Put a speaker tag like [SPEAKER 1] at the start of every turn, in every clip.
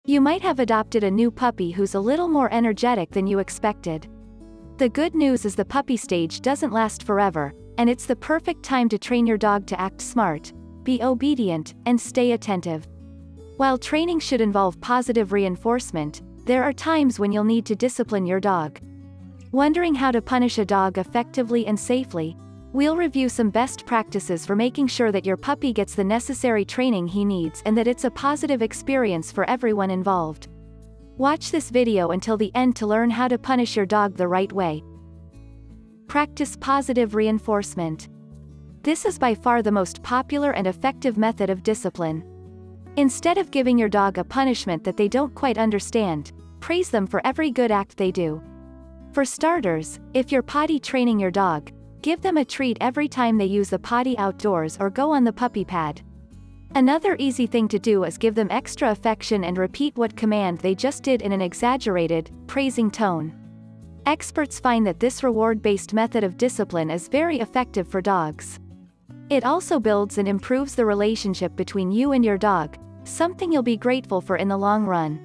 [SPEAKER 1] You might have adopted a new puppy who's a little more energetic than you expected. The good news is the puppy stage doesn't last forever, and it's the perfect time to train your dog to act smart, be obedient, and stay attentive. While training should involve positive reinforcement, there are times when you'll need to discipline your dog. Wondering how to punish a dog effectively and safely? We'll review some best practices for making sure that your puppy gets the necessary training he needs and that it's a positive experience for everyone involved. Watch this video until the end to learn how to punish your dog the right way. Practice positive reinforcement. This is by far the most popular and effective method of discipline. Instead of giving your dog a punishment that they don't quite understand, praise them for every good act they do. For starters, if you're potty training your dog, give them a treat every time they use the potty outdoors or go on the puppy pad. Another easy thing to do is give them extra affection and repeat what command they just did in an exaggerated, praising tone. Experts find that this reward-based method of discipline is very effective for dogs. It also builds and improves the relationship between you and your dog, something you'll be grateful for in the long run.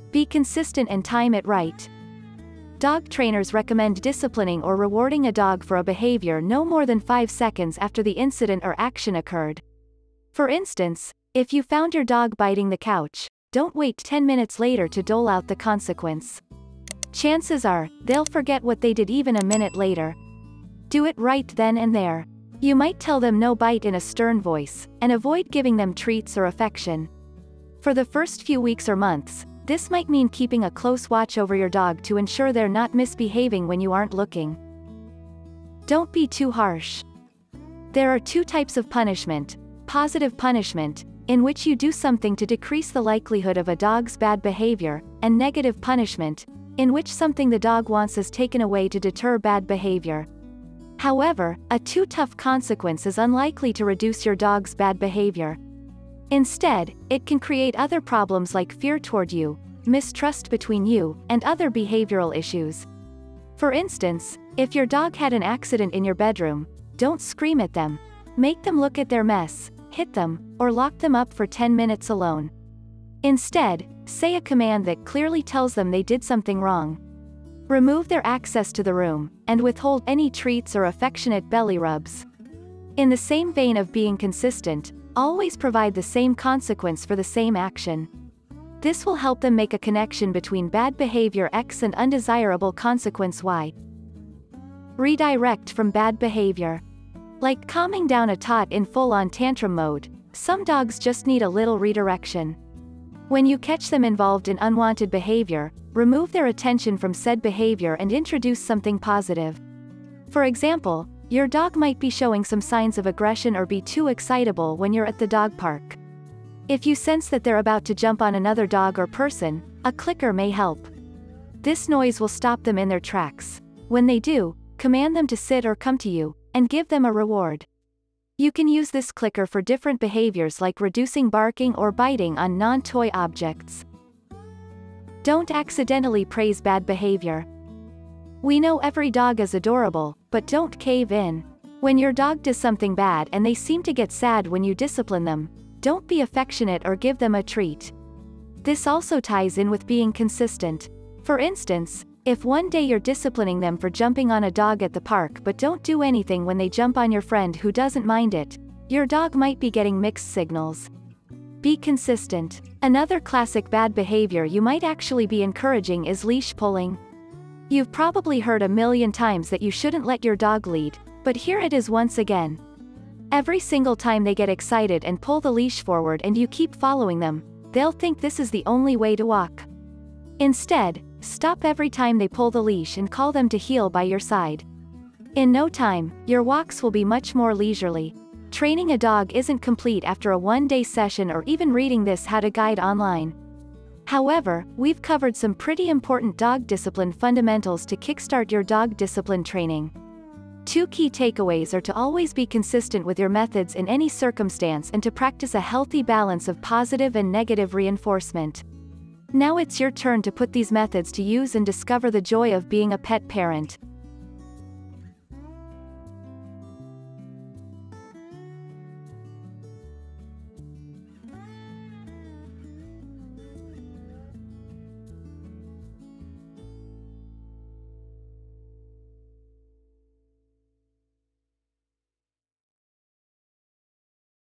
[SPEAKER 1] Be consistent and time it right. Dog trainers recommend disciplining or rewarding a dog for a behavior no more than 5 seconds after the incident or action occurred. For instance, if you found your dog biting the couch, don't wait 10 minutes later to dole out the consequence. Chances are, they'll forget what they did even a minute later. Do it right then and there. You might tell them no bite in a stern voice, and avoid giving them treats or affection. For the first few weeks or months, this might mean keeping a close watch over your dog to ensure they're not misbehaving when you aren't looking. Don't be too harsh. There are 2 types of punishment: positive punishment, in which you do something to decrease the likelihood of a dog's bad behavior, and negative punishment, in which something the dog wants is taken away to deter bad behavior. However, a too tough consequence is unlikely to reduce your dog's bad behavior. Instead, it can create other problems like fear toward you, mistrust between you, and other behavioral issues. For instance, if your dog had an accident in your bedroom, don't scream at them. Make them look at their mess, hit them, or lock them up for 10 minutes alone. Instead, say a command that clearly tells them they did something wrong. Remove their access to the room, and withhold any treats or affectionate belly rubs. In the same vein of being consistent, always provide the same consequence for the same action. This will help them make a connection between bad behavior X and undesirable consequence Y. Redirect from bad behavior. Like calming down a tot in full-on tantrum mode, some dogs just need a little redirection. When you catch them involved in unwanted behavior, remove their attention from said behavior and introduce something positive. For example, your dog might be showing some signs of aggression or be too excitable when you're at the dog park. If you sense that they're about to jump on another dog or person, a clicker may help. This noise will stop them in their tracks. When they do, command them to sit or come to you, and give them a reward. You can use this clicker for different behaviors like reducing barking or biting on non-toy objects. Don't accidentally praise bad behavior. We know every dog is adorable, but don't cave in. When your dog does something bad and they seem to get sad when you discipline them, don't be affectionate or give them a treat. This also ties in with being consistent. For instance, if one day you're disciplining them for jumping on a dog at the park but don't do anything when they jump on your friend who doesn't mind it, your dog might be getting mixed signals. Be consistent. Another classic bad behavior you might actually be encouraging is leash pulling. You've probably heard a million times that you shouldn't let your dog lead, but here it is once again. Every single time they get excited and pull the leash forward and you keep following them, they'll think this is the only way to walk. Instead, stop every time they pull the leash and call them to heel by your side. In no time, your walks will be much more leisurely. Training a dog isn't complete after a one-day session or even reading this how to guide online. However, we've covered some pretty important dog discipline fundamentals to kickstart your dog discipline training. 2 key takeaways are to always be consistent with your methods in any circumstance and to practice a healthy balance of positive and negative reinforcement. Now it's your turn to put these methods to use and discover the joy of being a pet parent.